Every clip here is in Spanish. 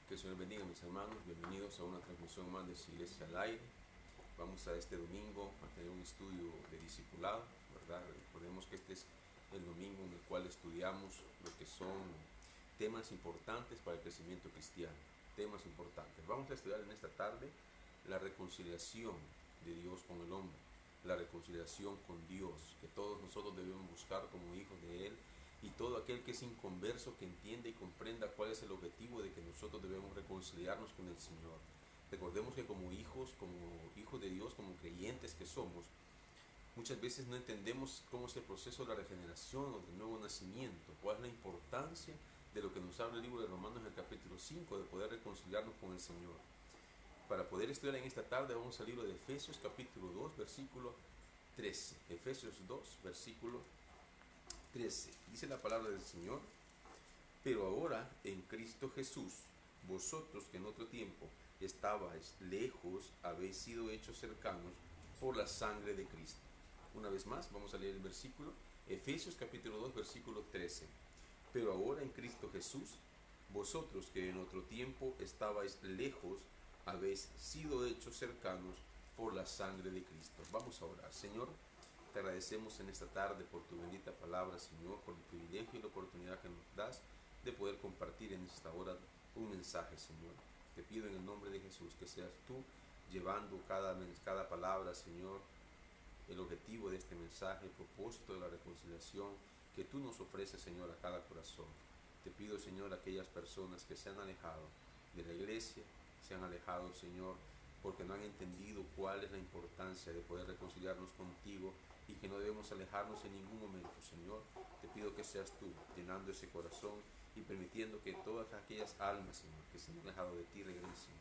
Que el Señor bendiga a mis hermanos, bienvenidos a una transmisión más de su iglesia al aire. Vamos a este domingo a tener un estudio de discipulado, ¿verdad? Recordemos que este es el domingo en el cual estudiamos lo que son temas importantes para el crecimiento cristiano, temas importantes. Vamos a estudiar en esta tarde la reconciliación de Dios con el hombre, la reconciliación con Dios, que todos nosotros debemos buscar como hijos de Él, y todo aquel que es inconverso que entienda y comprenda cuál es el objetivo de que nosotros debemos reconciliarnos con el Señor. Recordemos que como hijos de Dios, como creyentes que somos, muchas veces no entendemos cómo es el proceso de la regeneración o del nuevo nacimiento, cuál es la importancia de lo que nos habla el libro de Romanos en el capítulo 5, de poder reconciliarnos con el Señor. Para poder estudiar en esta tarde vamos al libro de Efesios capítulo 2, versículo 13. Efesios 2, versículo 13. Dice la palabra del Señor: pero ahora en Cristo Jesús, vosotros que en otro tiempo estabais lejos, habéis sido hechos cercanos por la sangre de Cristo. Una vez más, vamos a leer el versículo. Efesios capítulo 2, versículo 13. Pero ahora en Cristo Jesús, vosotros que en otro tiempo estabais lejos, habéis sido hechos cercanos por la sangre de Cristo. Vamos a orar. Señor, te agradecemos en esta tarde por tu bendita palabra, Señor, por el privilegio y la oportunidad que nos das de poder compartir en esta hora un mensaje, Señor. Te pido en el nombre de Jesús que seas tú llevando cada palabra, Señor, el objetivo de este mensaje, el propósito de la reconciliación que tú nos ofreces, Señor, a cada corazón. Te pido, Señor, aquellas personas que se han alejado de la iglesia, se han alejado, Señor, porque no han entendido cuál es la importancia de poder reconciliarnos contigo y que no debemos alejarnos en ningún momento, Señor. Te pido que seas tú llenando ese corazón y permitiendo que todas aquellas almas, Señor, que se han alejado de ti regresen.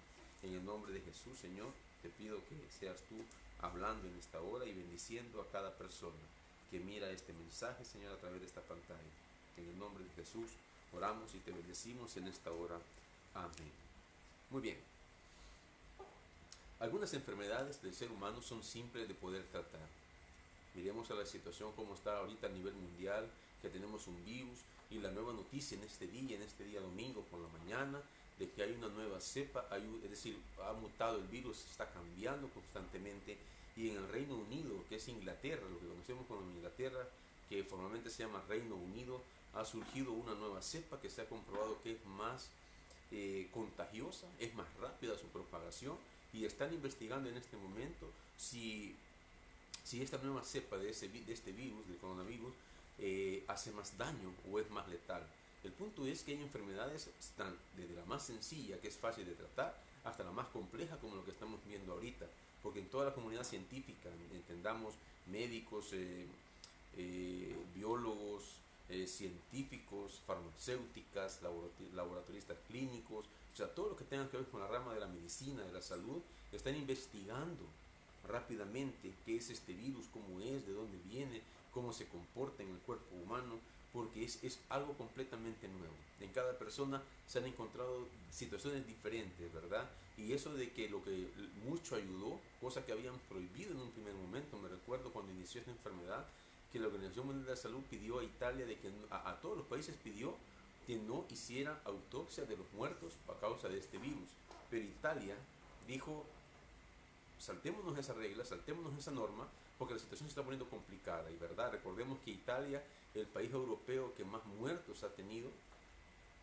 En el nombre de Jesús, Señor, te pido que seas tú hablando en esta hora y bendiciendo a cada persona que mira este mensaje, Señor, a través de esta pantalla. En el nombre de Jesús oramos y te bendecimos en esta hora. Amén. Muy bien. Algunas enfermedades del ser humano son simples de poder tratar. Miremos a la situación como está ahorita a nivel mundial, que tenemos un virus, y la nueva noticia en este día domingo por la mañana, de que hay una nueva cepa, es decir, ha mutado el virus, está cambiando constantemente, y en el Reino Unido, que es Inglaterra, lo que conocemos como Inglaterra, que formalmente se llama Reino Unido, ha surgido una nueva cepa que se ha comprobado que es más contagiosa, es más rápida su propagación, y están investigando en este momento si esta nueva cepa de este virus, del coronavirus, hace más daño o es más letal. El punto es que hay enfermedades desde la más sencilla, que es fácil de tratar, hasta la más compleja, como lo que estamos viendo ahorita. Porque en toda la comunidad científica, entendamos, médicos, biólogos, científicos, farmacéuticas, laboratoristas clínicos, o sea, todo lo que tenga que ver con la rama de la medicina, de la salud, están investigando rápidamente qué es este virus, cómo es, de dónde viene, cómo se comporta en el cuerpo humano, porque es algo completamente nuevo. En cada persona se han encontrado situaciones diferentes, ¿verdad? Y eso de que lo que mucho ayudó, cosa que habían prohibido en un primer momento, me recuerdo cuando inició esta enfermedad, que la Organización Mundial de la Salud pidió a Italia, de que a todos los países pidió que no hicieran autopsia de los muertos a causa de este virus. Pero Italia dijo: saltémonos esa regla, saltémonos esa norma, porque la situación se está poniendo complicada. Y verdad, recordemos que Italia, el país europeo que más muertos ha tenido,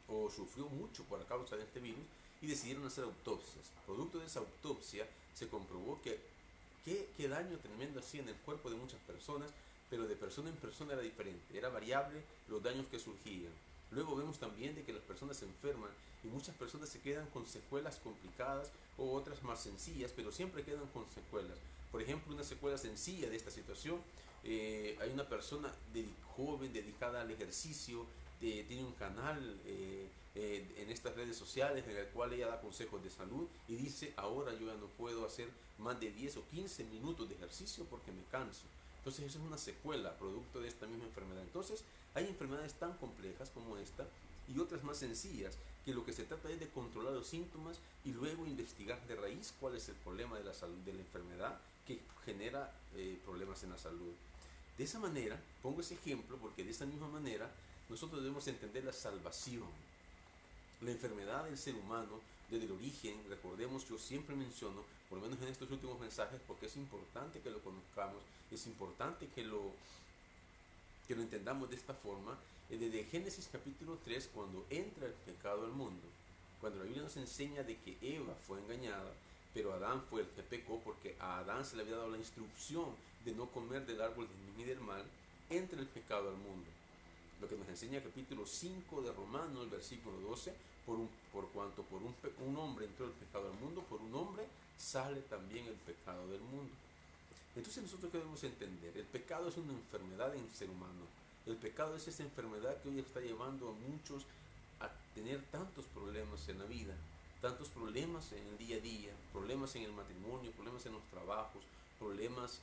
o sufrió mucho por causa de este virus, y decidieron hacer autopsias. Producto de esa autopsia se comprobó que daño tremendo hacía en el cuerpo de muchas personas, pero de persona en persona era diferente, era variable los daños que surgían. Luego vemos también de que las personas se enferman y muchas personas se quedan con secuelas complicadas o otras más sencillas, pero siempre quedan con secuelas. Por ejemplo, una secuela sencilla de esta situación, hay una persona joven dedicada al ejercicio, tiene un canal en estas redes sociales en el cual ella da consejos de salud y dice: ahora yo ya no puedo hacer más de 10 o 15 minutos de ejercicio porque me canso. Entonces eso es una secuela producto de esta misma enfermedad. Entonces hay enfermedades tan complejas como esta y otras más sencillas, que lo que se trata es de controlar los síntomas y luego investigar de raíz cuál es el problema de la salud, de la enfermedad que genera problemas en la salud. De esa manera, pongo ese ejemplo porque de esa misma manera nosotros debemos entender la salvación. La enfermedad del ser humano, desde el origen, recordemos, yo siempre menciono, por lo menos en estos últimos mensajes, porque es importante que lo conozcamos, es importante que lo entendamos de esta forma, desde Génesis capítulo 3, cuando entra el pecado al mundo, cuando la Biblia nos enseña de que Eva fue engañada, pero Adán fue el que pecó porque a Adán se le había dado la instrucción de no comer del árbol del bien y del mal, entra el pecado al mundo. Lo que nos enseña el capítulo 5 de Romanos, el versículo 12, por cuanto por un hombre entró el pecado al mundo, por un hombre sale también el pecado del mundo. Entonces nosotros debemos entender, el pecado es una enfermedad en el ser humano. El pecado es esa enfermedad que hoy está llevando a muchos a tener tantos problemas en la vida, tantos problemas en el día a día, problemas en el matrimonio, problemas en los trabajos, problemas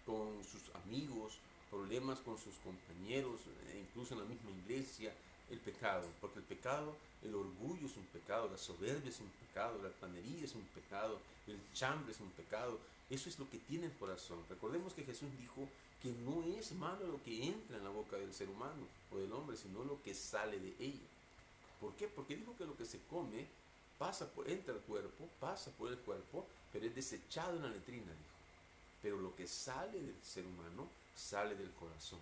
con sus amigos, problemas con sus compañeros, incluso en la misma iglesia. El pecado, porque el pecado, el orgullo es un pecado, la soberbia es un pecado, la altanería es un pecado, el chambre es un pecado. Eso es lo que tiene el corazón. Recordemos que Jesús dijo que no es malo lo que entra en la boca del ser humano o del hombre, sino lo que sale de ella. ¿Por qué? Porque dijo que lo que se come entra al cuerpo, pasa por el cuerpo, pero es desechado en la letrina, dijo. Pero lo que sale del ser humano sale del corazón.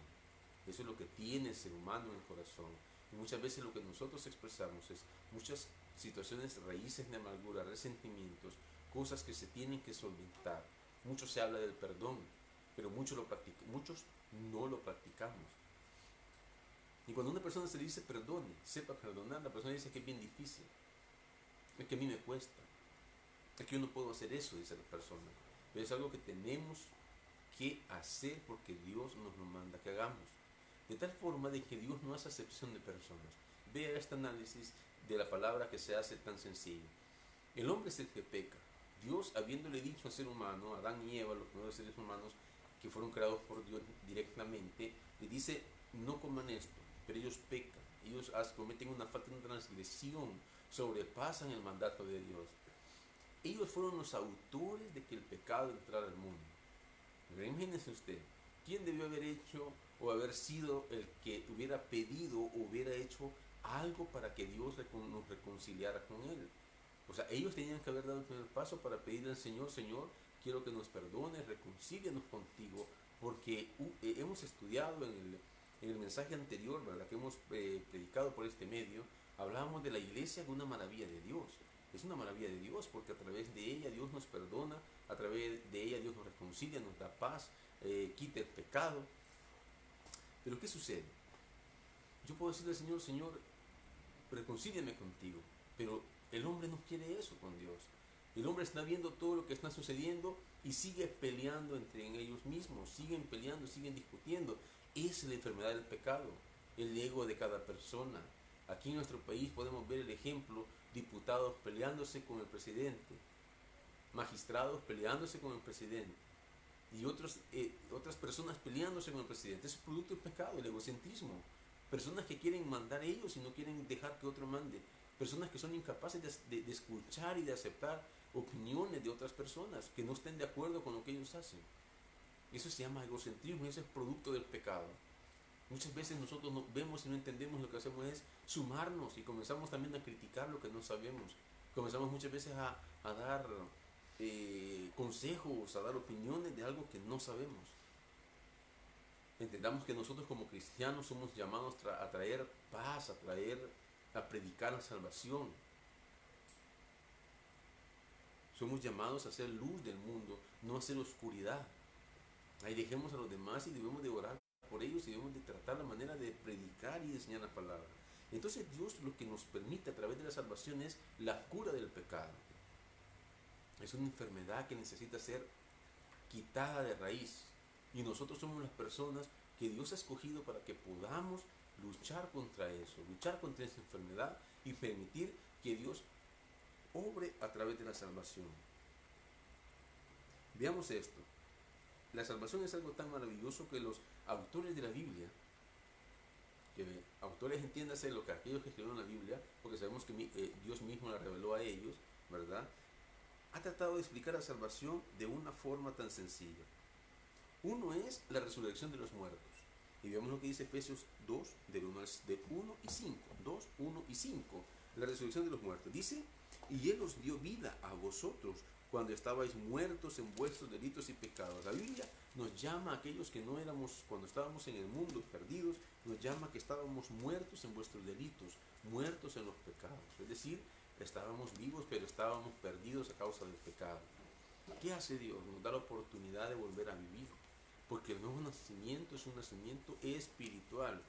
Eso es lo que tiene el ser humano en el corazón. Y muchas veces lo que nosotros expresamos es muchas situaciones, raíces de amargura, resentimientos, cosas que se tienen que solventar. Mucho se habla del perdón, pero muchos no lo practicamos. Y cuando a una persona se le dice perdone, sepa perdonar, la persona dice que es bien difícil, es que a mí me cuesta, es que yo no puedo hacer eso, dice la persona. Pero es algo que tenemos que hacer porque Dios nos lo manda que hagamos. De tal forma de que Dios no hace acepción de personas. Vea este análisis de la palabra que se hace tan sencillo. El hombre es el que peca. Dios, habiéndole dicho al ser humano, Adán y Eva, los primeros seres humanos que fueron creados por Dios directamente, le dice, no coman esto, pero ellos pecan. Ellos cometen una falta de transgresión, sobrepasan el mandato de Dios. Ellos fueron los autores de que el pecado entrara al mundo. Imagínense usted, ¿quién debió haber hecho o haber sido el que hubiera pedido o hubiera hecho algo para que Dios nos reconciliara con Él? O sea, ellos tenían que haber dado el primer paso para pedirle al Señor, Señor, quiero que nos perdones, reconcílianos contigo, porque hemos estudiado en el mensaje anterior, ¿verdad?, que hemos predicado por este medio, hablábamos de la iglesia de una maravilla de Dios. Es una maravilla de Dios porque a través de ella Dios nos perdona, a través de ella Dios nos reconcilia, nos da paz, quita el pecado. Pero ¿qué sucede? Yo puedo decirle al Señor, Señor, reconcíliame contigo, pero el hombre no quiere eso con Dios. El hombre está viendo todo lo que está sucediendo y sigue peleando entre ellos mismos, siguen peleando, siguen discutiendo. Esa es la enfermedad del pecado, el ego de cada persona. Aquí en nuestro país podemos ver el ejemplo, diputados peleándose con el presidente, magistrados peleándose con el presidente y otras personas peleándose con el presidente. Eso es producto del pecado, el egocentrismo. Personas que quieren mandar ellos y no quieren dejar que otro mande. Personas que son incapaces de escuchar y de aceptar opiniones de otras personas que no estén de acuerdo con lo que ellos hacen. Eso se llama egocentrismo y eso es producto del pecado. Muchas veces nosotros no vemos y no entendemos, lo que hacemos es sumarnos y comenzamos también a criticar lo que no sabemos. Comenzamos muchas veces a dar consejos, a dar opiniones de algo que no sabemos. Entendamos que nosotros como cristianos somos llamados a traer paz, a predicar la salvación. Somos llamados a ser luz del mundo, no a ser oscuridad. Ahí dejemos a los demás y debemos de orar por ellos y debemos de tratar la manera de predicar y de enseñar la palabra. Entonces Dios lo que nos permite a través de la salvación es la cura del pecado. Es una enfermedad que necesita ser quitada de raíz. Y nosotros somos las personas que Dios ha escogido para que podamos luchar contra eso, luchar contra esa enfermedad y permitir que Dios obre a través de la salvación. Veamos esto. La salvación es algo tan maravilloso que los autores de la Biblia, que autores entiéndase lo que aquellos que escribieron la Biblia, porque sabemos que Dios mismo la reveló a ellos, ¿verdad?, ha tratado de explicar la salvación de una forma tan sencilla. Uno es la resurrección de los muertos. Y vemos lo que dice Efesios 2, del 1 y 5. 2, 1 y 5. La resurrección de los muertos. Dice, y Él os dio vida a vosotros cuando estabais muertos en vuestros delitos y pecados. La Biblia nos llama a aquellos que no éramos, cuando estábamos en el mundo perdidos, nos llama que estábamos muertos en vuestros delitos, muertos en los pecados. Es decir, estábamos vivos, pero estábamos perdidos a causa del pecado. ¿Qué hace Dios? Nos da la oportunidad de volver a vivir. Porque el nuevo nacimiento es un nacimiento espiritual.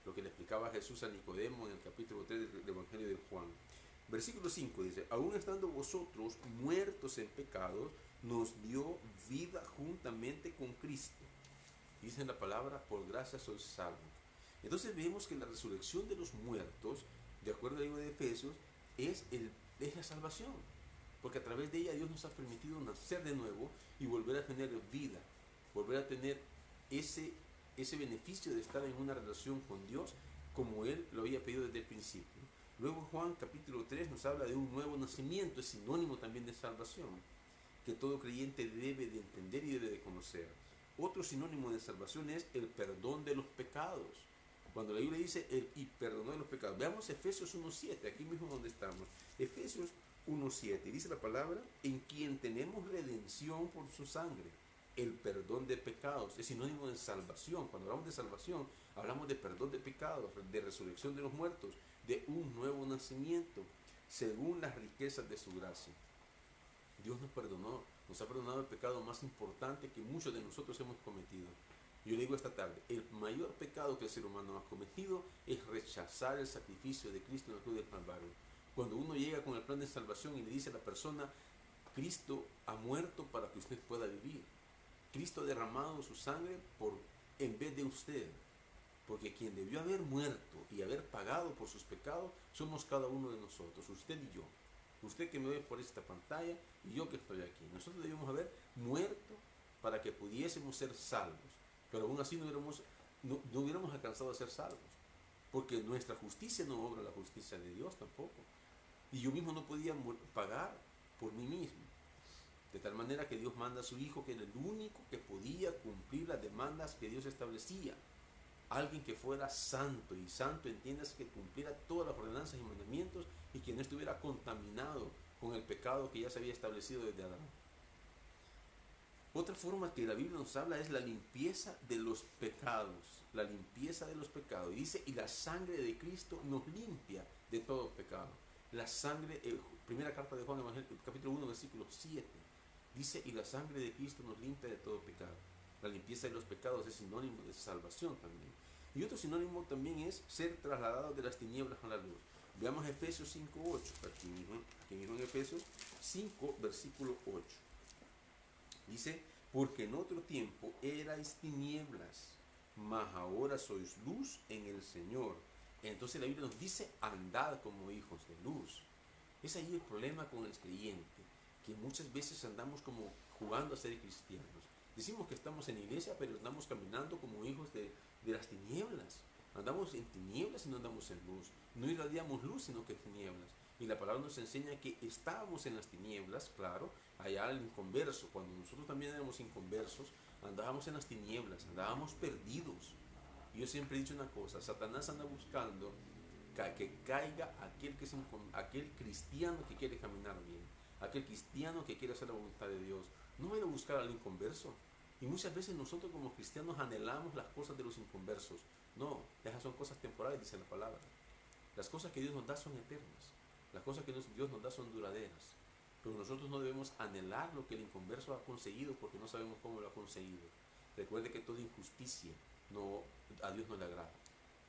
Lo que le explicaba Jesús a Nicodemo en el capítulo 3 del Evangelio de Juan. Versículo 5 dice, aún estando vosotros muertos en pecados, nos dio vida juntamente con Cristo. Dice en la palabra, por gracia sois salvos. Entonces vemos que la resurrección de los muertos, de acuerdo al libro de Efesios, es la salvación. Porque a través de ella Dios nos ha permitido nacer de nuevo y volver a tener vida. Volver a tener ese beneficio de estar en una relación con Dios como Él lo había pedido desde el principio. Luego Juan capítulo 3 nos habla de un nuevo nacimiento, es sinónimo también de salvación, que todo creyente debe de entender y debe de conocer. Otro sinónimo de salvación es el perdón de los pecados. Cuando la Biblia dice y perdonó de los pecados, veamos Efesios 1.7, aquí mismo donde estamos. Efesios 1.7, dice la palabra, en quien tenemos redención por su sangre, el perdón de pecados, es sinónimo de salvación. Cuando hablamos de salvación, hablamos de perdón de pecados, de resurrección de los muertos, de un nuevo nacimiento, según las riquezas de su gracia. Dios nos perdonó, nos ha perdonado el pecado más importante que muchos de nosotros hemos cometido. Yo le digo esta tarde, el mayor pecado que el ser humano ha cometido es rechazar el sacrificio de Cristo en la cruz del Calvario. Cuando uno llega con el plan de salvación y le dice a la persona, Cristo ha muerto para que usted pueda vivir. Cristo ha derramado su sangre en vez de usted. Porque quien debió haber muerto y haber pagado por sus pecados somos cada uno de nosotros, usted y yo. Usted que me ve por esta pantalla y yo que estoy aquí. Nosotros debíamos haber muerto para que pudiésemos ser salvos. Pero aún así no hubiéramos alcanzado a ser salvos. Porque nuestra justicia no obra la justicia de Dios tampoco. Y yo mismo no podía pagar por mí mismo. De tal manera que Dios manda a su Hijo, que era el único que podía cumplir las demandas que Dios establecía. Alguien que fuera santo, y santo entiendes que cumpliera todas las ordenanzas y mandamientos y que no estuviera contaminado con el pecado que ya se había establecido desde Adán. Otra forma que la Biblia nos habla es la limpieza de los pecados, la limpieza de los pecados. Y dice, y la sangre de Cristo nos limpia de todo pecado. La sangre, primera carta de Juan, capítulo 1, versículo 7, dice, y la sangre de Cristo nos limpia de todo pecado. La limpieza de los pecados es sinónimo de salvación también. Y otro sinónimo también es ser trasladados de las tinieblas a la luz. Veamos Efesios 5.8, aquí mismo en Efesios 5, versículo 8. Dice, porque en otro tiempo erais tinieblas, mas ahora sois luz en el Señor. Entonces la Biblia nos dice, andad como hijos de luz. Es ahí el problema con el creyente, que muchas veces andamos como jugando a ser cristianos. Decimos que estamos en iglesia, pero andamos caminando como hijos de las tinieblas. Andamos en tinieblas y no andamos en luz. No irradiamos luz, sino que tinieblas. Y la palabra nos enseña que estábamos en las tinieblas, claro, allá el inconverso. Cuando nosotros también éramos inconversos, andábamos en las tinieblas, andábamos perdidos. Y yo siempre he dicho una cosa, Satanás anda buscando que caiga aquel cristiano que quiere caminar bien, aquel cristiano que quiere hacer la voluntad de Dios. No va a ir a buscar al inconverso. Y muchas veces nosotros como cristianos anhelamos las cosas de los inconversos. No, esas son cosas temporales, dice la palabra. Las cosas que Dios nos da son eternas. Las cosas que Dios nos da son duraderas. Pero nosotros no debemos anhelar lo que el inconverso ha conseguido porque no sabemos cómo lo ha conseguido. Recuerde que toda injusticia a Dios no le agrada.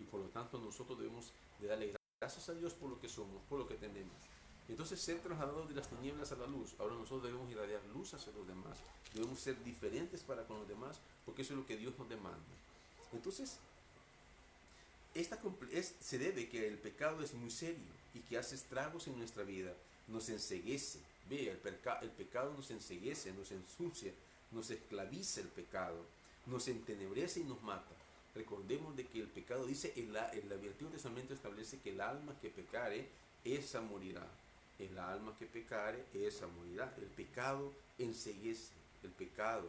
Y por lo tanto nosotros debemos de darle gracias a Dios por lo que somos, por lo que tenemos. Entonces, ser trasladados de las tinieblas a la luz. Ahora nosotros debemos irradiar luz hacia los demás. Debemos ser diferentes para con los demás, porque eso es lo que Dios nos demanda. Entonces, se debe que el pecado es muy serio y que hace estragos en nuestra vida. Nos enceguece. Ve, el pecado nos enceguece, nos ensucia, nos esclaviza el pecado, nos entenebrece y nos mata. Recordemos de que el pecado dice, el Antiguo Testamento establece que el alma que pecare, esa morirá. El alma que pecare, esa morirá. El pecado enceguece, el pecado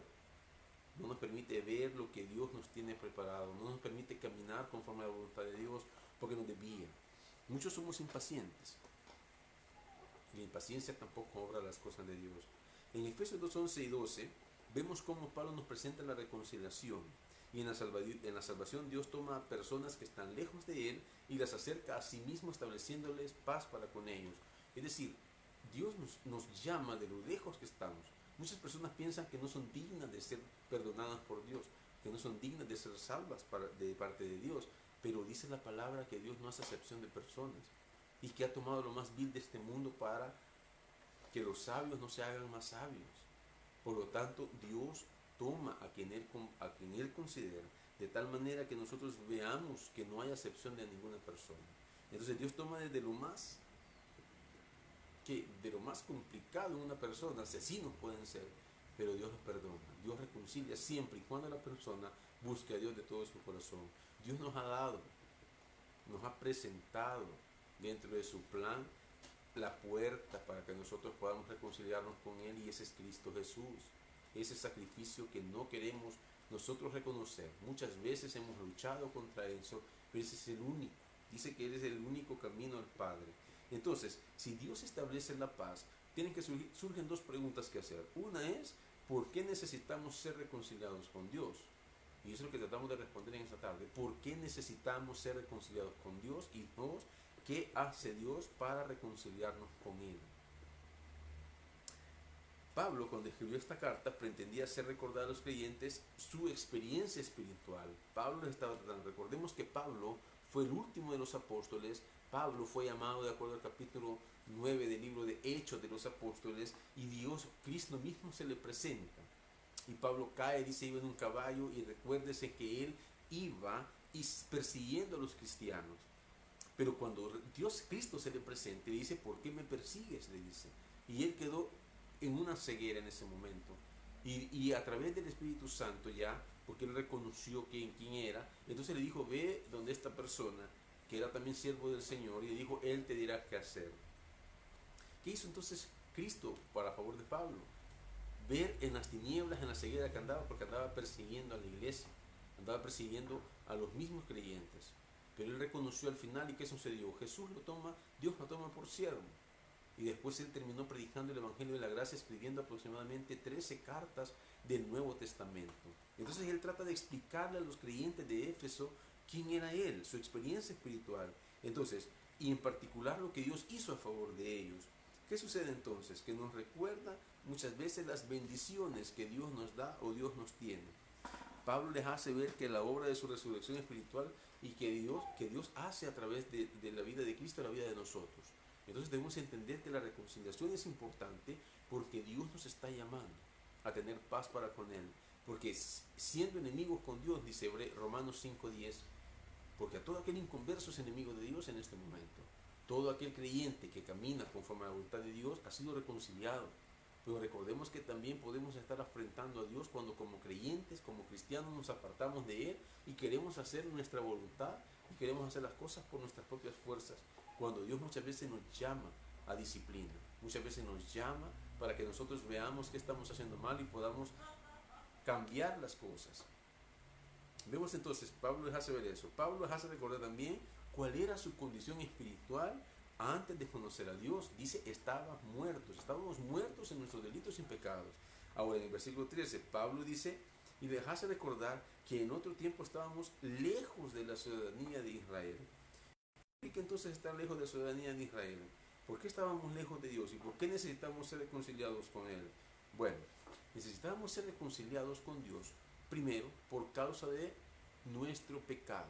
no nos permite ver lo que Dios nos tiene preparado, no nos permite caminar conforme a la voluntad de Dios porque nos desvía. Muchos somos impacientes. Y la impaciencia tampoco obra las cosas de Dios. En Efesios 2, 11 y 12 vemos cómo Pablo nos presenta la reconciliación. Y en la salvación Dios toma a personas que están lejos de Él y las acerca a sí mismo, estableciéndoles paz para con ellos. Es decir, Dios nos llama de lo lejos que estamos. Muchas personas piensan que no son dignas de ser perdonadas por Dios, que no son dignas de ser salvas de parte de Dios. Pero dice la palabra que Dios no hace acepción de personas y que ha tomado lo más vil de este mundo para que los sabios no se hagan más sabios. Por lo tanto, Dios toma a quien Él considera, de tal manera que nosotros veamos que no hay acepción de ninguna persona. Entonces Dios toma desde de lo más complicado en una persona, asesinos pueden ser, pero Dios los perdona. Dios reconcilia siempre y cuando la persona busque a Dios de todo su corazón. Dios nos ha dado, nos ha presentado dentro de su plan la puerta para que nosotros podamos reconciliarnos con Él, y ese es Cristo Jesús. Ese sacrificio que no queremos nosotros reconocer. Muchas veces hemos luchado contra eso, pero ese es el único. Dice que Él es el único camino al Padre. Entonces, si Dios establece la paz, surgen dos preguntas que hacer. Una es, ¿por qué necesitamos ser reconciliados con Dios? Y eso es lo que tratamos de responder en esta tarde. ¿Por qué necesitamos ser reconciliados con Dios? Y dos, ¿qué hace Dios para reconciliarnos con Él? Pablo, cuando escribió esta carta, pretendía hacer recordar a los creyentes su experiencia espiritual. Pablo les estaba tratando. Recordemos que Pablo fue el último de los apóstoles. Pablo fue llamado de acuerdo al capítulo 9 del libro de Hechos de los Apóstoles, y Dios, Cristo mismo, se le presenta. Y Pablo cae, dice, iba en un caballo, y recuérdese que él iba persiguiendo a los cristianos. Pero cuando Cristo se le presenta, le dice, ¿por qué me persigues?, le dice. Y él quedó en una ceguera en ese momento. Y a través del Espíritu Santo ya, porque él reconoció quién era, entonces le dijo, ve donde esta persona, que era también siervo del Señor, y le dijo, él te dirá qué hacer. ¿Qué hizo entonces Cristo para favor de Pablo? Ver en las tinieblas, en la ceguera que andaba, porque andaba persiguiendo a la iglesia, andaba persiguiendo a los mismos creyentes. Pero él reconoció al final, ¿y qué sucedió? Dios lo toma por siervo. Y después él terminó predicando el Evangelio de la Gracia, escribiendo aproximadamente 13 cartas del Nuevo Testamento. Entonces él trata de explicarle a los creyentes de Éfeso quién era él, su experiencia espiritual. Entonces, y en particular lo que Dios hizo a favor de ellos. ¿Qué sucede entonces? Que nos recuerda muchas veces las bendiciones que Dios nos da o Dios nos tiene. Pablo les hace ver que la obra de su resurrección espiritual y que Dios hace a través de la vida de Cristo, la vida de nosotros. Entonces debemos entender que la reconciliación es importante porque Dios nos está llamando a tener paz para con Él. Porque siendo enemigos con Dios, dice Romanos 5:10, porque a todo aquel inconverso es enemigo de Dios en este momento. Todo aquel creyente que camina conforme a la voluntad de Dios ha sido reconciliado. Pero recordemos que también podemos estar afrentando a Dios cuando como creyentes, como cristianos, nos apartamos de Él y queremos hacer nuestra voluntad y queremos hacer las cosas por nuestras propias fuerzas. Cuando Dios muchas veces nos llama a disciplina, muchas veces nos llama para que nosotros veamos qué estamos haciendo mal y podamos cambiar las cosas. Vemos entonces, Pablo les hace ver eso. Pablo les hace recordar también cuál era su condición espiritual antes de conocer a Dios. Dice, estábamos muertos en nuestros delitos y pecados. Ahora en el versículo 13, Pablo dice, y les hace recordar que en otro tiempo estábamos lejos de la ciudadanía de Israel. ¿Por qué entonces estar lejos de la ciudadanía de Israel? ¿Por qué estábamos lejos de Dios? ¿Y por qué necesitamos ser reconciliados con Él? Bueno, necesitamos ser reconciliados con Dios, primero, por causa de nuestro pecado.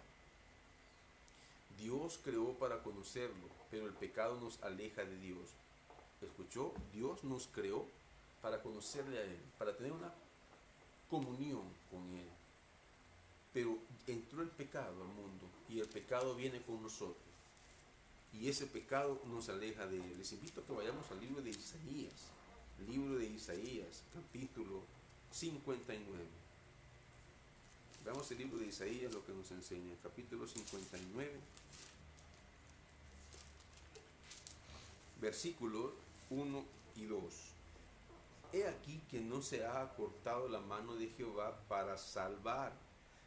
Dios creó para conocerlo, pero el pecado nos aleja de Dios. ¿Escuchó? Dios nos creó para conocerle a Él, para tener una comunión con Él. Pero entró el pecado al mundo y el pecado viene con nosotros. Y ese pecado nos aleja de Él. Les invito a que vayamos al libro de Isaías, capítulo 59. Veamos el libro de Isaías, lo que nos enseña, capítulo 59, versículos 1 y 2. He aquí que no se ha acortado la mano de Jehová para salvar,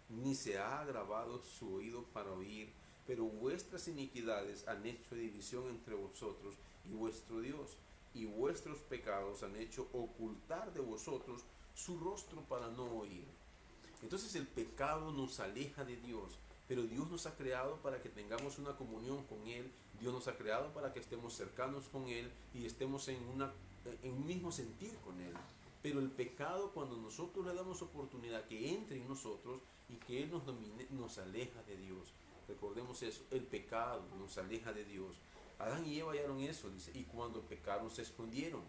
ni se ha agravado su oído para oír. pero vuestras iniquidades han hecho división entre vosotros y vuestro Dios, y vuestros pecados han hecho ocultar de vosotros su rostro para no oír. Entonces el pecado nos aleja de Dios, pero Dios nos ha creado para que tengamos una comunión con Él, Dios nos ha creado para que estemos cercanos con Él y estemos en un mismo sentir con Él. Pero el pecado, cuando nosotros le damos oportunidad que entre en nosotros y que Él nos domine, nos aleja de Dios. Recordemos eso, el pecado nos aleja de Dios. Adán y Eva hallaron eso, dice, y cuando pecaron se escondieron.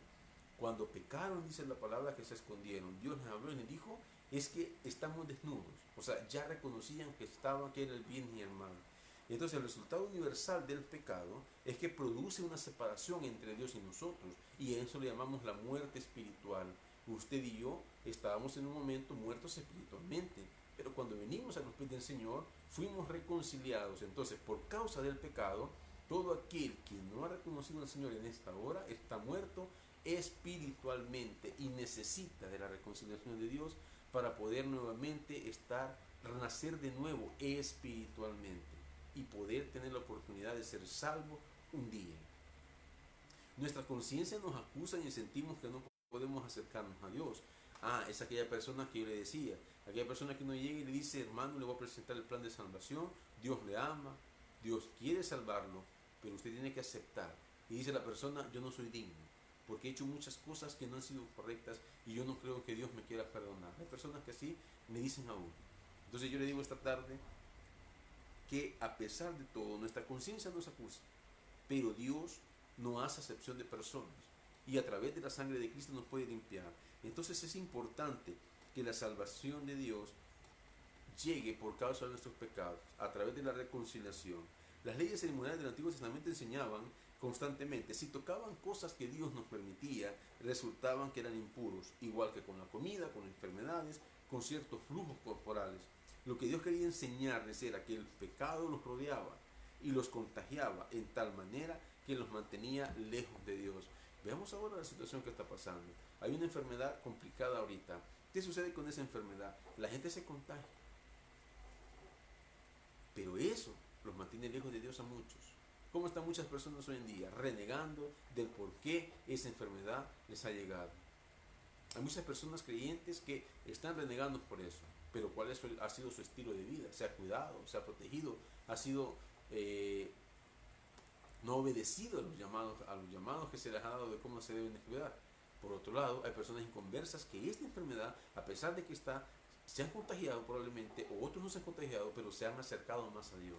Cuando pecaron, dice la palabra, que se escondieron. Dios les habló y les dijo, es que estamos desnudos. O sea, ya reconocían que era el bien y el mal. Entonces el resultado universal del pecado es que produce una separación entre Dios y nosotros. Y a eso le llamamos la muerte espiritual. Usted y yo estábamos en un momento muertos espiritualmente. Pero cuando venimos a los pies del Señor, fuimos reconciliados. Entonces, por causa del pecado, todo aquel que no ha reconocido al Señor en esta hora está muerto espiritualmente y necesita de la reconciliación de Dios para poder nuevamente renacer de nuevo espiritualmente y poder tener la oportunidad de ser salvo un día. Nuestra conciencia nos acusa y sentimos que no podemos acercarnos a Dios. Es aquella persona que yo le decía, aquella persona que uno llega y le dice, hermano, le voy a presentar el plan de salvación, Dios le ama, Dios quiere salvarlo, pero usted tiene que aceptar. Y dice la persona, yo no soy digno, porque he hecho muchas cosas que no han sido correctas y yo no creo que Dios me quiera perdonar. Hay personas que así me dicen a uno. Entonces yo le digo esta tarde que a pesar de todo, nuestra conciencia nos acusa, pero Dios no hace acepción de personas y a través de la sangre de Cristo nos puede limpiar. Entonces es importante que la salvación de Dios llegue por causa de nuestros pecados, a través de la reconciliación. Las leyes ceremoniales del Antiguo Testamento enseñaban constantemente, si tocaban cosas que Dios nos permitía, resultaban que eran impuros, igual que con la comida, con enfermedades, con ciertos flujos corporales. Lo que Dios quería enseñarles era que el pecado los rodeaba y los contagiaba en tal manera que los mantenía lejos de Dios. Veamos ahora la situación que está pasando. Hay una enfermedad complicada ahorita. ¿Qué sucede con esa enfermedad? La gente se contagia. Pero eso los mantiene lejos de Dios a muchos. ¿Cómo están muchas personas hoy en día? Renegando del por qué esa enfermedad les ha llegado. Hay muchas personas creyentes que están renegando por eso. Pero ¿cuál ha sido su estilo de vida? Se ha cuidado, se ha protegido, ha sido no obedecido a los llamados que se les ha dado de cómo se deben de cuidar. Por otro lado, hay personas inconversas que esta enfermedad, a pesar de que se han contagiado probablemente, o otros no se han contagiado, pero se han acercado más a Dios,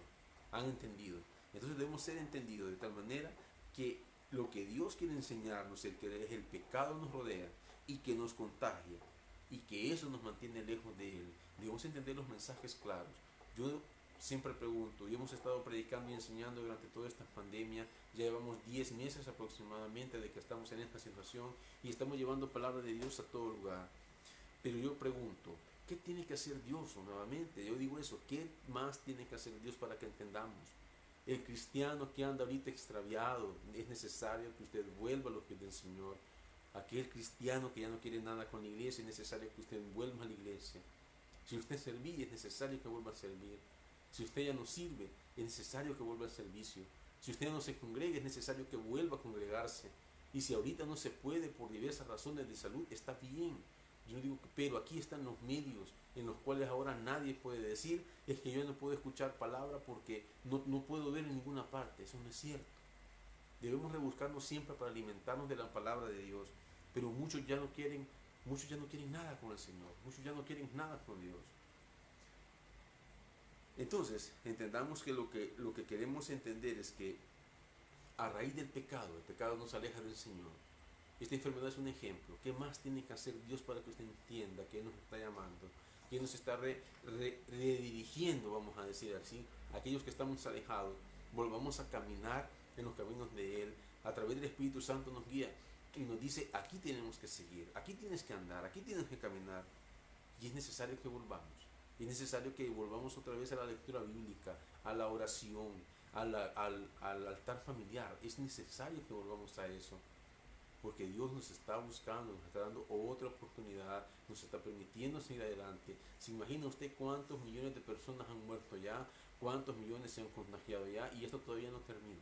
han entendido. Entonces debemos ser entendidos de tal manera que lo que Dios quiere enseñarnos, que el pecado nos rodea y que nos contagia, y que eso nos mantiene lejos de Él. Debemos entender los mensajes claros. Yo siempre pregunto, y hemos estado predicando y enseñando durante toda esta pandemia, ya llevamos 10 meses aproximadamente de que estamos en esta situación y estamos llevando palabra de Dios a todo lugar. Pero yo pregunto, ¿qué tiene que hacer Dios? Nuevamente, yo digo eso, ¿qué más tiene que hacer Dios para que entendamos? El cristiano que anda ahorita extraviado, es necesario que usted vuelva a los pies del Señor. Aquel cristiano que ya no quiere nada con la iglesia, es necesario que usted vuelva a la iglesia. Si usted servía, es necesario que vuelva a servir. Si usted ya no sirve, es necesario que vuelva al servicio. Si usted ya no se congrega, es necesario que vuelva a congregarse. Y si ahorita no se puede por diversas razones de salud, está bien. Yo digo, pero aquí están los medios en los cuales ahora nadie puede decir, es que yo no puedo escuchar palabra porque no puedo ver en ninguna parte. Eso no es cierto. Debemos rebuscarnos siempre para alimentarnos de la palabra de Dios. Pero muchos ya no quieren nada con el Señor. Muchos ya no quieren nada con Dios. Entonces, entendamos que lo que queremos entender es que a raíz del pecado, el pecado nos aleja del Señor. Esta enfermedad es un ejemplo. ¿Qué más tiene que hacer Dios para que usted entienda que Él nos está llamando? Que Él nos está redirigiendo, vamos a decir así, a aquellos que estamos alejados. Volvamos a caminar en los caminos de Él. A través del Espíritu Santo nos guía y nos dice, aquí tenemos que seguir, aquí tienes que andar, aquí tienes que caminar. Y es necesario que volvamos. Y es necesario que volvamos otra vez a la lectura bíblica, a la oración, al altar familiar. Es necesario que volvamos a eso. Porque Dios nos está buscando, nos está dando otra oportunidad, nos está permitiendo seguir adelante. ¿Se imagina usted cuántos millones de personas han muerto ya ¿Cuántos millones se han contagiado ya? Y esto todavía no termina.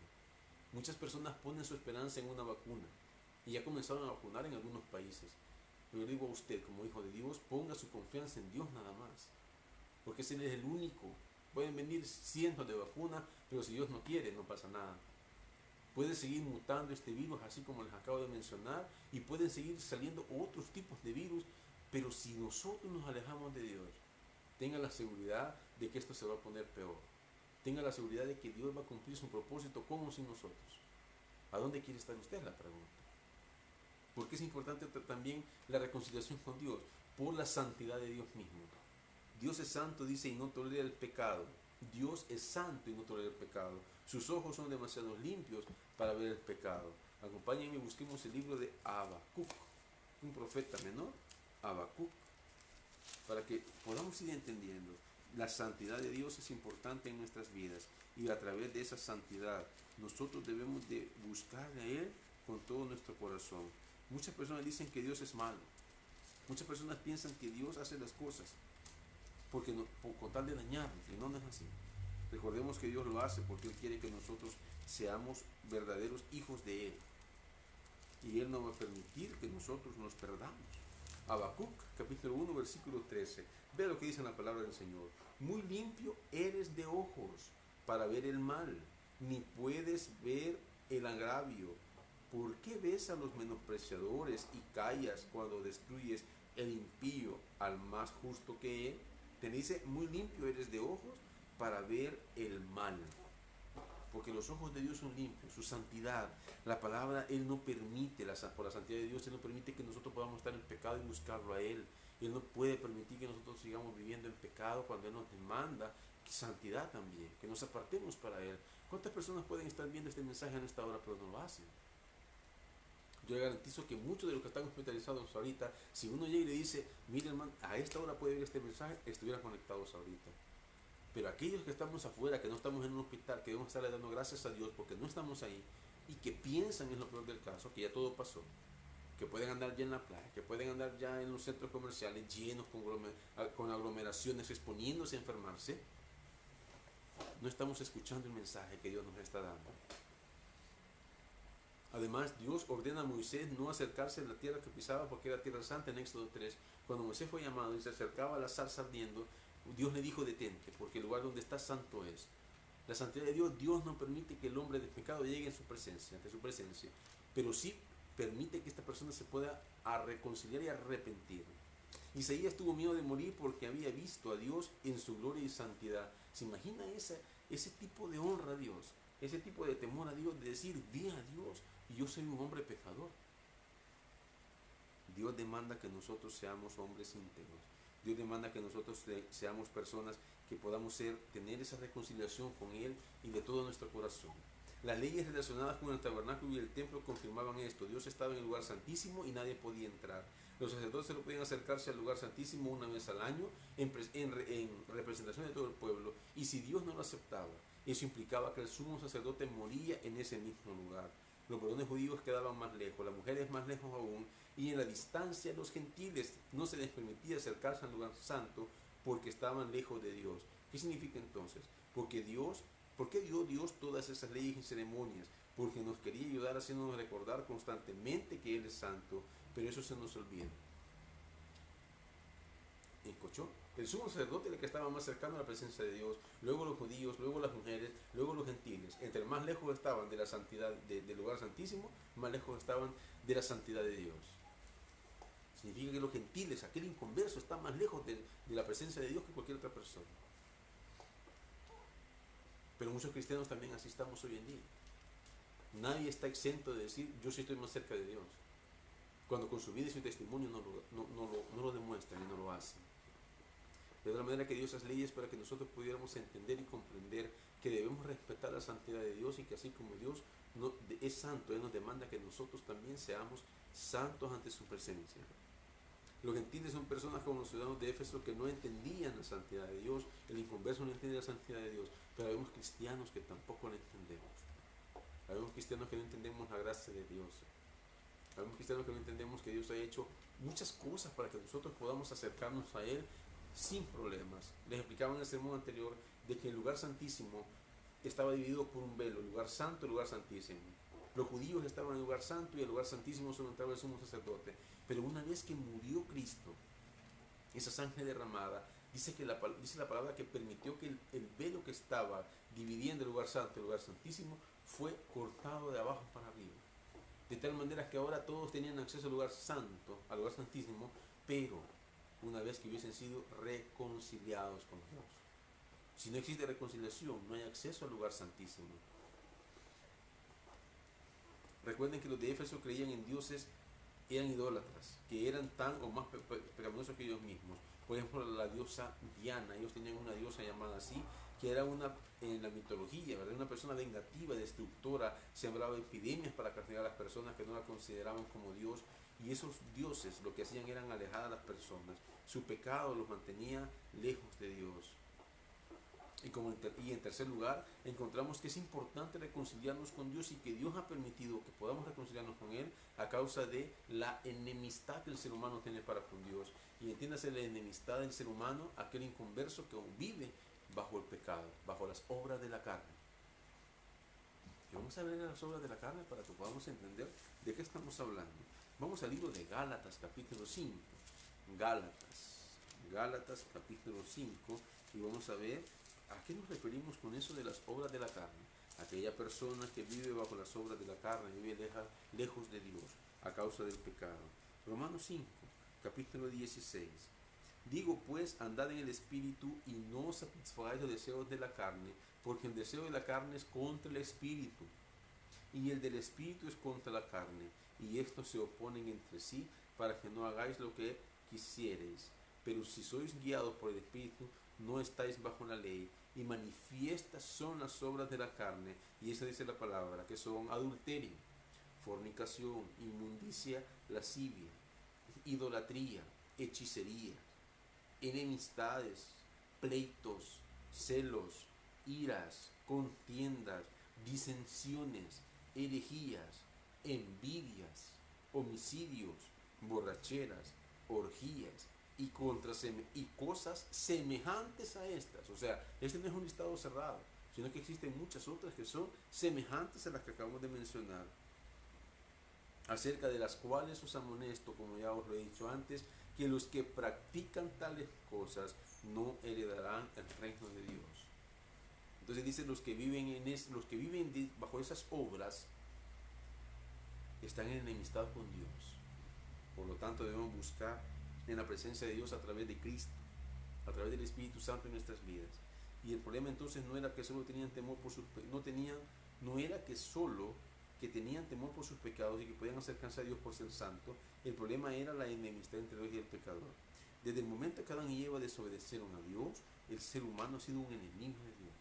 Muchas personas ponen su esperanza en una vacuna y ya comenzaron a vacunar en algunos países. Pero yo digo a usted, como hijo de Dios, ponga su confianza en Dios nada más, porque ese Él es el único. Pueden venir cientos de vacunas, pero si Dios no quiere, no pasa nada. Puede seguir mutando este virus, así como les acabo de mencionar, y pueden seguir saliendo otros tipos de virus, pero si nosotros nos alejamos de Dios, tenga la seguridad de que esto se va a poner peor. Tenga la seguridad de que Dios va a cumplir su propósito con o sin nosotros. ¿A dónde quiere estar usted? La pregunta. Porque es importante también la reconciliación con Dios, por la santidad de Dios mismo. Dios es santo, dice, y no tolera el pecado. Dios es santo y no tolera el pecado. Sus ojos son demasiado limpios para ver el pecado. Acompáñenme y busquemos el libro de Habacuc, un profeta menor, Habacuc, para que podamos ir entendiendo. La santidad de Dios es importante en nuestras vidas y a través de esa santidad nosotros debemos de buscarle a Él con todo nuestro corazón. Muchas personas dicen que Dios es malo. Muchas personas piensan que Dios hace las cosas porque con tal de dañarnos, y no es así. Recordemos que Dios lo hace porque Él quiere que nosotros seamos verdaderos hijos de Él. Y Él no va a permitir que nosotros nos perdamos. Habacuc, capítulo 1, versículo 13. Vea lo que dice la palabra del Señor. Muy limpio eres de ojos para ver el mal, ni puedes ver el agravio. ¿Por qué ves a los menospreciadores y callas cuando destruyes el impío al más justo que él? Te dice, muy limpio eres de ojos para ver el mal. Porque los ojos de Dios son limpios, su santidad. La palabra, Él no permite, por la santidad de Dios, Él no permite que nosotros podamos estar en pecado y buscarlo a Él. Él no puede permitir que nosotros sigamos viviendo en pecado cuando Él nos demanda santidad también, que nos apartemos para Él. ¿Cuántas personas pueden estar viendo este mensaje en esta hora pero no lo hacen? Yo le garantizo que muchos de los que están hospitalizados ahorita, si uno llega y le dice, mire hermano, a esta hora puede ver este mensaje, estuvieran conectados ahorita. Pero aquellos que estamos afuera, que no estamos en un hospital, que debemos estarle dando gracias a Dios porque no estamos ahí y que piensan en lo peor del caso, que ya todo pasó, que pueden andar ya en la playa, que pueden andar ya en los centros comerciales llenos con aglomeraciones, exponiéndose a enfermarse, no estamos escuchando el mensaje que Dios nos está dando. Además, Dios ordena a Moisés no acercarse a la tierra que pisaba porque era tierra santa en Éxodo 3. Cuando Moisés fue llamado y se acercaba a la zarza ardiendo, Dios le dijo detente, porque el lugar donde está santo es. La santidad de Dios, Dios no permite que el hombre de pecado llegue en su presencia, ante su presencia, pero sí permite que esta persona se pueda reconciliar y arrepentir. Isaías tuvo miedo de morir porque había visto a Dios en su gloria y santidad. ¿Se imagina ese tipo de honra a Dios? Ese tipo de temor a Dios, de decir, vi a Dios y yo soy un hombre pecador. Dios demanda que nosotros seamos hombres íntegros. Dios demanda que nosotros seamos personas que podamos tener esa reconciliación con Él y de todo nuestro corazón. Las leyes relacionadas con el tabernáculo y el templo confirmaban esto. Dios estaba en el lugar santísimo y nadie podía entrar. Los sacerdotes solo podían acercarse al lugar santísimo una vez al año en representación de todo el pueblo. Y si Dios no lo aceptaba, eso implicaba que el sumo sacerdote moría en ese mismo lugar. Los varones judíos quedaban más lejos, las mujeres más lejos aún, y en la distancia los gentiles no se les permitía acercarse al lugar santo porque estaban lejos de Dios. ¿Qué significa entonces? ¿Por qué dio Dios todas esas leyes y ceremonias? Porque nos quería ayudar haciéndonos recordar constantemente que Él es santo, pero eso se nos olvida. ¿Escuchó? El sumo sacerdote era el que estaba más cercano a la presencia de Dios, luego los judíos, luego las mujeres, luego los gentiles. Entre más lejos estaban de la santidad del lugar santísimo, más lejos estaban de la santidad de Dios. Significa que los gentiles, aquel inconverso, está más lejos de la presencia de Dios que cualquier otra persona. Pero muchos cristianos también así estamos hoy en día. Nadie está exento de decir, yo sí estoy más cerca de Dios, cuando con su vida y su testimonio no lo demuestran y no lo hacen. De otra manera que Dios hace leyes para que nosotros pudiéramos entender y comprender que debemos respetar la santidad de Dios y que así como Dios es santo, Él nos demanda que nosotros también seamos santos ante su presencia. Los gentiles son personas como los ciudadanos de Éfeso que no entendían la santidad de Dios, el inconverso no entiende la santidad de Dios, pero vemos cristianos que tampoco la entendemos. Habemos cristianos que no entendemos la gracia de Dios. Habemos cristianos que no entendemos que Dios ha hecho muchas cosas para que nosotros podamos acercarnos a Él sin problemas. Les explicaba en el sermón anterior de que el lugar santísimo estaba dividido por un velo, el lugar santo y el lugar santísimo. Los judíos estaban en el lugar santo y el lugar santísimo solo entraba el sumo sacerdote. Pero una vez que murió Cristo, esa sangre derramada, dice la palabra que permitió que el velo que estaba dividiendo el lugar santo y el lugar santísimo fue cortado de abajo para arriba. De tal manera que ahora todos tenían acceso al lugar santo, al lugar santísimo, pero una vez que hubiesen sido reconciliados con Dios. Si no existe reconciliación, no hay acceso al lugar santísimo. Recuerden que los de Éfeso creían en dioses, eran idólatras, que eran tan o más pecaminosos que ellos mismos. Por ejemplo, la diosa Diana, ellos tenían una diosa llamada así, que era en la mitología, ¿verdad? Una persona vengativa, destructora, sembraba epidemias para castigar a las personas que no la consideraban como Dios, y esos dioses lo que hacían eran alejar a las personas. Su pecado los mantenía lejos de Dios. Y en tercer lugar, encontramos que es importante reconciliarnos con Dios y que Dios ha permitido que podamos reconciliarnos con Él a causa de la enemistad que el ser humano tiene para con Dios. Y entiéndase la enemistad del ser humano, aquel inconverso que vive bajo el pecado, bajo las obras de la carne. Y vamos a ver las obras de la carne para que podamos entender de qué estamos hablando. Vamos al libro de Gálatas, capítulo 5. Gálatas, capítulo 5, y vamos a ver ¿a qué nos referimos con eso de las obras de la carne? Aquella persona que vive bajo las obras de la carne, vive lejos de Dios a causa del pecado. Romanos 5, capítulo 16. Digo pues, andad en el Espíritu y no satisfagáis los deseos de la carne, porque el deseo de la carne es contra el Espíritu, y el del Espíritu es contra la carne, y estos se oponen entre sí para que no hagáis lo que quisiereis. Pero si sois guiados por el Espíritu, no estáis bajo la ley, y manifiestas son las obras de la carne, y esa dice la palabra, que son adulterio, fornicación, inmundicia, lascivia, idolatría, hechicería, enemistades, pleitos, celos, iras, contiendas, disensiones, herejías, envidias, homicidios, borracheras, orgías y cosas semejantes a estas. O sea, este no es un listado cerrado, sino que existen muchas otras que son semejantes a las que acabamos de mencionar, acerca de las cuales os amonesto, como ya os lo he dicho antes, que los que practican tales cosas no heredarán el reino de Dios. Entonces dice, los que viven bajo esas obras están en enemistad con Dios. Por lo tanto, debemos buscar en la presencia de Dios a través de Cristo, a través del Espíritu Santo en nuestras vidas. Y el problema entonces no era que solo tenían temor por sus no era que solo que tenían temor por sus pecados y que podían acercarse a Dios por ser santo. El problema era la enemistad entre Dios y el pecador. Desde el momento que Adán y Eva desobedecieron a Dios, el ser humano ha sido un enemigo de Dios.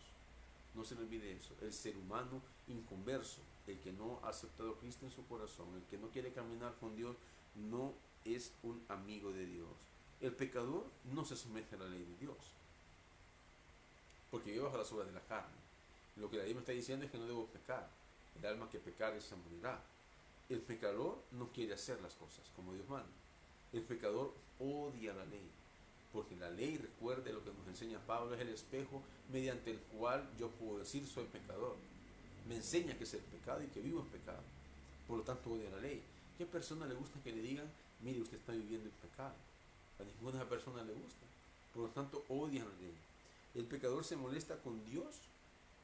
No se le olvide eso. El ser humano inconverso, el que no ha aceptado a Cristo en su corazón, el que no quiere caminar con Dios, no es un amigo de Dios. El pecador no se somete a la ley de Dios, porque vive bajo las obras de la carne. Lo que la ley me está diciendo es que no debo pecar. El alma que pecare se morirá. El pecador no quiere hacer las cosas como Dios manda. El pecador odia la ley, porque la ley, recuerde lo que nos enseña Pablo, es el espejo mediante el cual yo puedo decir soy pecador. Me enseña que es el pecado y que vivo en pecado. Por lo tanto odia la ley. ¿Qué persona le gusta que le digan, mire, usted está viviendo en pecado? A ninguna persona le gusta. Por lo tanto odian la ley. El pecador se molesta con Dios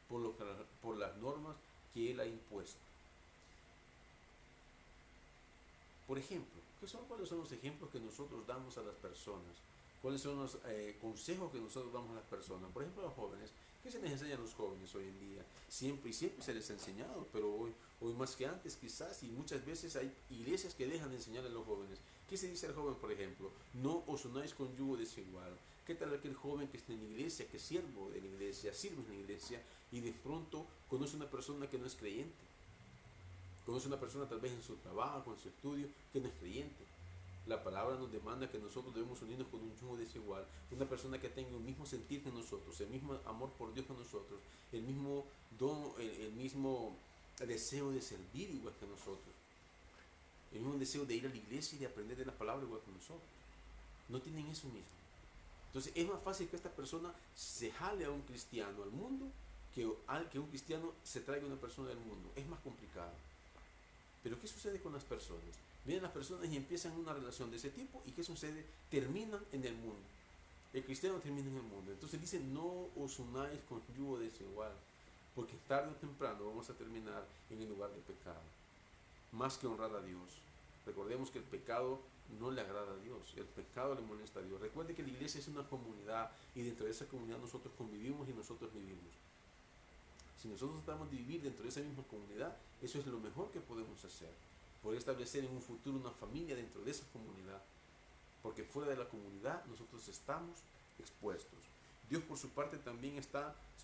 por las normas que Él ha impuesto. Por ejemplo, ¿cuáles son los ejemplos que nosotros damos a las personas? ¿Cuáles son los consejos que nosotros damos a las personas? Por ejemplo, a los jóvenes. ¿Qué se les enseña a los jóvenes hoy en día? Siempre se les ha enseñado, pero hoy más que antes quizás, y muchas veces hay iglesias que dejan de enseñar a los jóvenes. ¿Qué se dice al joven, por ejemplo? No os unáis con yugo desigual. ¿Qué tal aquel joven que está en la iglesia, que es siervo de la iglesia, sirve en la iglesia, y de pronto conoce una persona que no es creyente? Conoce una persona tal vez en su trabajo, en su estudio, que no es creyente. La palabra nos demanda que nosotros debemos unirnos con un yugo desigual, una persona que tenga el mismo sentir que nosotros, el mismo amor por Dios que nosotros, el mismo don, el mismo deseo de servir igual que nosotros, el mismo deseo de ir a la iglesia y de aprender de la palabra igual que nosotros. No tienen eso mismo. Entonces es más fácil que esta persona se jale a un cristiano al mundo que un cristiano se traiga a una persona del mundo. Es más complicado. Pero ¿qué sucede con las personas? Vienen las personas y empiezan una relación de ese tipo, y ¿qué sucede? Terminan en el mundo. El cristiano termina en el mundo. Entonces dice, no os unáis con yugo desigual, porque tarde o temprano vamos a terminar en el lugar de pecado. Más que honrar a Dios. Recordemos que el pecado no le agrada a Dios, el pecado le molesta a Dios. Recuerde que la iglesia es una comunidad, y dentro de esa comunidad nosotros convivimos y nosotros vivimos. Si nosotros tratamos de vivir dentro de esa misma comunidad, eso es lo mejor que podemos hacer. Poder establecer en un futuro una familia dentro de esa comunidad. Porque fuera de la comunidad nosotros estamos expuestos. Dios por su parte también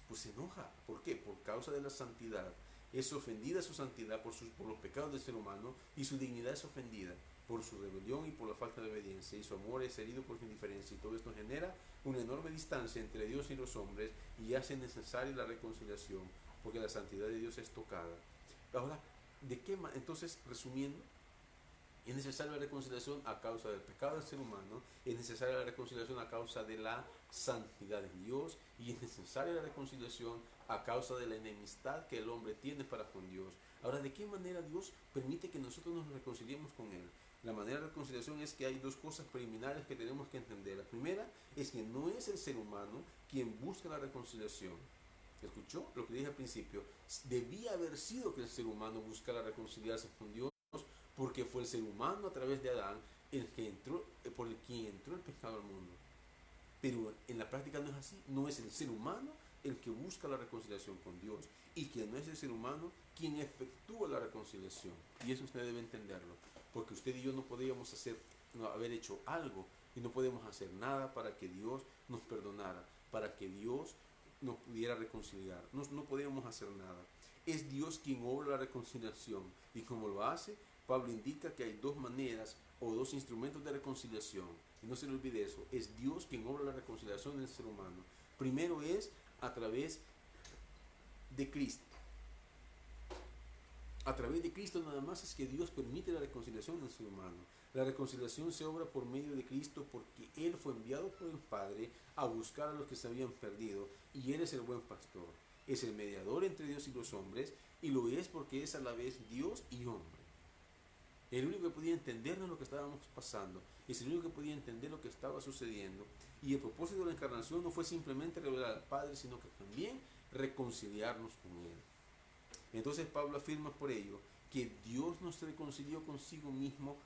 pues se enoja. ¿Por qué? Por causa de la santidad. Es ofendida su santidad por los pecados del ser humano, y su dignidad es ofendida por su rebelión y por la falta de obediencia, y su amor es herido por su indiferencia, y todo esto genera una enorme distancia entre Dios y los hombres, y hace necesaria la reconciliación, porque la santidad de Dios es tocada. Ahora, entonces, resumiendo, es necesaria la reconciliación a causa del pecado del ser humano, es necesaria la reconciliación a causa de la santidad de Dios, y es necesaria la reconciliación a causa de la enemistad que el hombre tiene para con Dios. Ahora, ¿de qué manera Dios permite que nosotros nos reconciliemos con Él? La manera de reconciliación es que hay dos cosas preliminares que tenemos que entender. La primera es que no es el ser humano quien busca la reconciliación. ¿Escuchó lo que dije al principio? Debía haber sido que el ser humano buscara reconciliarse con Dios, porque fue el ser humano a través de Adán por el quien entró el pecado al mundo. Pero en la práctica no es así. No es el ser humano el que busca la reconciliación con Dios, y que no es el ser humano quien efectúa la reconciliación. Y eso usted debe entenderlo, porque usted y yo no podíamos haber hecho algo, y no podemos hacer nada para que Dios nos perdonara, para que Dios nos pudiera reconciliar. No podíamos hacer nada. Es Dios quien obra la reconciliación, y como lo hace, Pablo indica que hay dos maneras o dos instrumentos de reconciliación. Y no se le olvide eso, es Dios quien obra la reconciliación en el ser humano. Primero es a través de Cristo. A través de Cristo nada más es que Dios permite la reconciliación en el ser humano. La reconciliación se obra por medio de Cristo, porque Él fue enviado por el Padre a buscar a los que se habían perdido, y Él es el buen pastor. Es el mediador entre Dios y los hombres, y lo es porque es a la vez Dios y hombre. El único que podía entendernos lo que estábamos pasando, es el único que podía entender lo que estaba sucediendo. Y el propósito de la encarnación no fue simplemente revelar al Padre, sino que también reconciliarnos con Él. Entonces Pablo afirma por ello que Dios nos reconcilió consigo mismo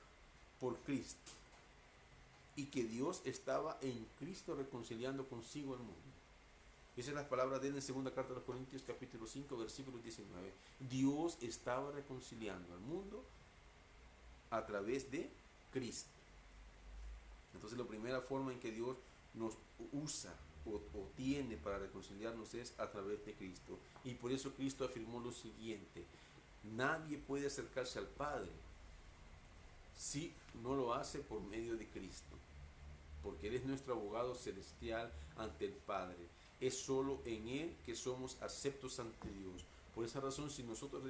por Cristo, y que Dios estaba en Cristo reconciliando consigo al mundo. Esas son las palabras de él en segunda carta de los Corintios capítulo 5 versículo 19. Dios estaba reconciliando al mundo a través de Cristo. Entonces la primera forma en que Dios nos usa o tiene para reconciliarnos es a través de Cristo. Y por eso Cristo afirmó lo siguiente: nadie puede acercarse al Padre si no lo hace por medio de Cristo, porque Él es nuestro abogado celestial ante el Padre. Es solo en Él que somos aceptos ante Dios. Por esa razón, si nosotros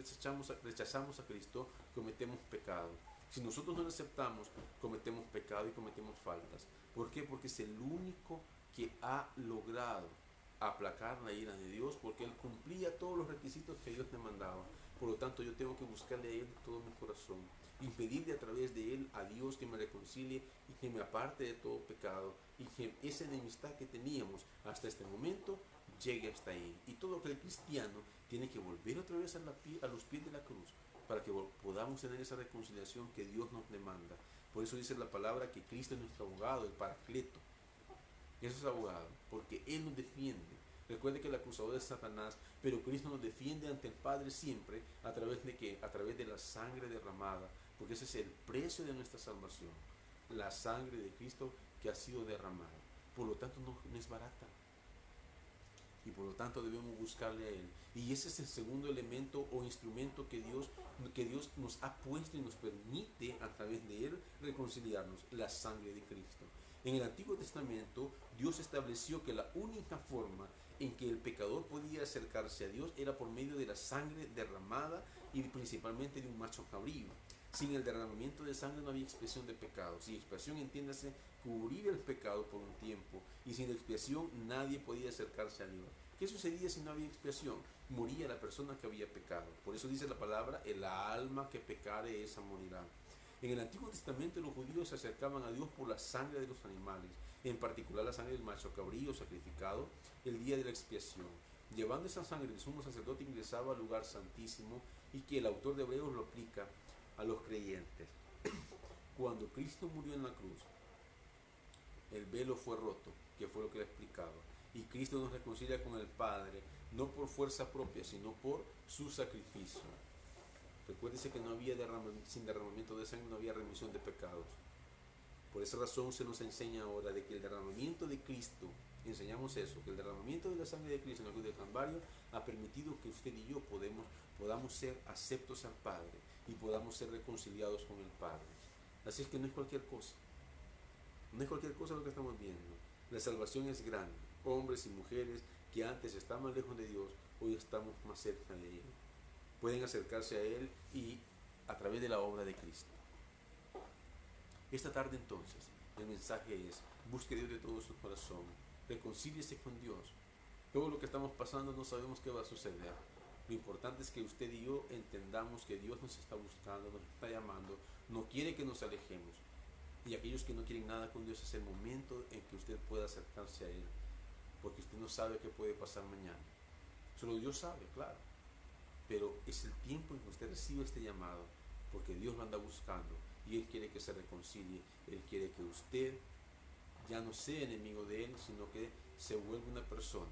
rechazamos a Cristo, cometemos pecado. Si nosotros no lo aceptamos, cometemos pecado y cometemos faltas. ¿Por qué? Porque es el único que ha logrado aplacar la ira de Dios, porque Él cumplía todos los requisitos que Dios demandaba. Por lo tanto, yo tengo que buscarle a Él de todo mi corazón, impedirle a través de Él a Dios que me reconcilie y que me aparte de todo pecado, y que esa enemistad que teníamos hasta este momento llegue hasta ahí. Y todo aquel cristiano tiene que volver otra vez a los pies de la cruz, para que podamos tener esa reconciliación que Dios nos demanda. Por eso dice la palabra que Cristo es nuestro abogado, el Paracleto. Eso es abogado, porque Él nos defiende. Recuerde que el acusador es Satanás, pero Cristo nos defiende ante el Padre siempre. ¿A través de qué? A través de la sangre derramada, porque ese es el precio de nuestra salvación, la sangre de Cristo que ha sido derramada. Por lo tanto, no es barata, y por lo tanto debemos buscarle a Él. Y ese es el segundo elemento o instrumento que Dios nos ha puesto y nos permite a través de Él reconciliarnos: la sangre de Cristo. En el Antiguo Testamento, Dios estableció que la única forma en que el pecador podía acercarse a Dios era por medio de la sangre derramada, y principalmente de un macho cabrío. Sin el derramamiento de sangre no había expiación de pecados. Y expiación, entiéndase, cubrir el pecado por un tiempo. Y sin expiación nadie podía acercarse a Dios. ¿Qué sucedía si no había expiación? Moría la persona que había pecado. Por eso dice la palabra, el alma que pecare esa morirá. En el Antiguo Testamento los judíos se acercaban a Dios por la sangre de los animales, en particular la sangre del macho cabrío sacrificado el día de la expiación. Llevando esa sangre, el sumo sacerdote ingresaba al lugar santísimo, y que el autor de Hebreos lo aplica a los creyentes. Cuando Cristo murió en la cruz, el velo fue roto, que fue lo que le explicaba, y Cristo nos reconcilia con el Padre, no por fuerza propia, sino por su sacrificio. Recuérdese que no había sin derramamiento de sangre no había remisión de pecados. Por esa razón se nos enseña ahora de que el derramamiento de Cristo, enseñamos eso, que el derramamiento de la sangre de Cristo en la cruz del Calvario ha permitido que usted y yo podamos ser aceptos al Padre y podamos ser reconciliados con el Padre. Así es que no es cualquier cosa. No es cualquier cosa lo que estamos viendo. La salvación es grande. Hombres y mujeres que antes estaban lejos de Dios, hoy estamos más cerca de Él. Pueden acercarse a Él y a través de la obra de Cristo. Esta tarde entonces, el mensaje es, busque a Dios de todo su corazón, reconcíliese con Dios. Todo lo que estamos pasando no sabemos qué va a suceder. Lo importante es que usted y yo entendamos que Dios nos está buscando, nos está llamando, no quiere que nos alejemos. Y aquellos que no quieren nada con Dios, es el momento en que usted pueda acercarse a Él, porque usted no sabe qué puede pasar mañana. Solo Dios sabe, claro. Pero es el tiempo en que usted recibe este llamado, porque Dios lo anda buscando y Él quiere que se reconcilie. Él quiere que usted ya no sea enemigo de Él, sino que se vuelva una persona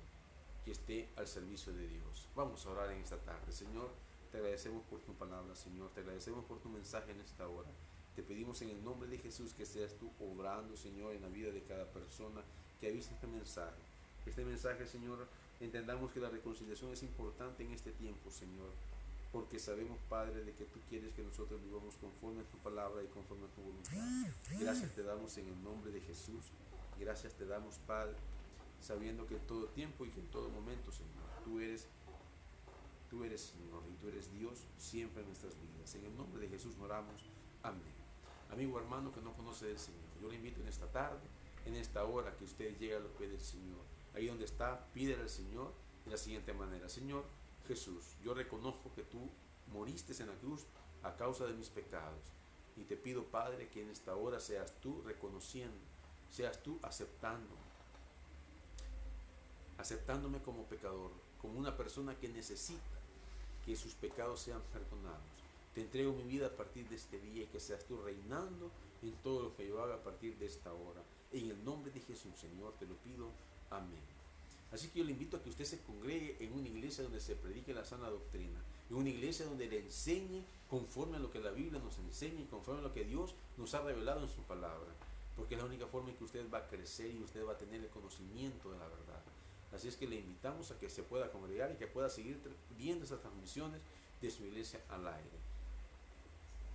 que esté al servicio de Dios. Vamos a orar en esta tarde. Señor, te agradecemos por tu palabra, Señor. Te agradecemos por tu mensaje en esta hora. Te pedimos en el nombre de Jesús que seas tú obrando, Señor, en la vida de cada persona que ha visto este mensaje. Este mensaje, Señor, entendamos que la reconciliación es importante en este tiempo, Señor, porque sabemos, Padre, de que tú quieres que nosotros vivamos conforme a tu palabra y conforme a tu voluntad. Gracias te damos en el nombre de Jesús. Gracias te damos, Padre, sabiendo que en todo tiempo y que en todo momento, Señor, tú eres Señor, y tú eres Dios siempre en nuestras vidas. En el nombre de Jesús oramos. Amén. Amigo hermano que no conoce del Señor, yo le invito en esta tarde, en esta hora, que usted llegue a los pies del Señor. Ahí donde está, pídele al Señor de la siguiente manera: Señor Jesús, yo reconozco que tú moriste en la cruz a causa de mis pecados, y te pido, Padre, que en esta hora seas tú reconociendo, seas tú aceptándome como pecador, como una persona que necesita que sus pecados sean perdonados. Te entrego mi vida a partir de este día, y que seas tú reinando en todo lo que yo haga a partir de esta hora. En el nombre de Jesús, Señor, te lo pido. Amén. Así que yo le invito a que usted se congregue en una iglesia donde se predique la sana doctrina, en una iglesia donde le enseñe conforme a lo que la Biblia nos enseña y conforme a lo que Dios nos ha revelado en su palabra, porque es la única forma en que usted va a crecer y usted va a tener el conocimiento de la verdad. Así es que le invitamos a que se pueda congregar y que pueda seguir viendo esas transmisiones de su iglesia al aire.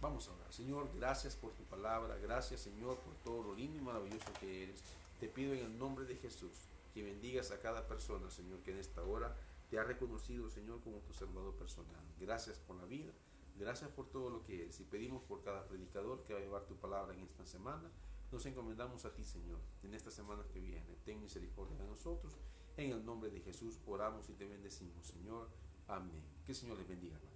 Vamos a orar. Señor, gracias por tu palabra, gracias, Señor, por todo lo lindo y maravilloso que eres. Te pido en el nombre de Jesús que bendigas a cada persona, Señor, que en esta hora te ha reconocido, Señor, como tu salvador personal. Gracias por la vida, gracias por todo lo que eres, y pedimos por cada predicador que va a llevar tu palabra en esta semana. Nos encomendamos a ti, Señor, en esta semana que viene. Ten misericordia de nosotros. En el nombre de Jesús oramos y te bendecimos, Señor. Amén. Que el Señor les bendiga, hermano.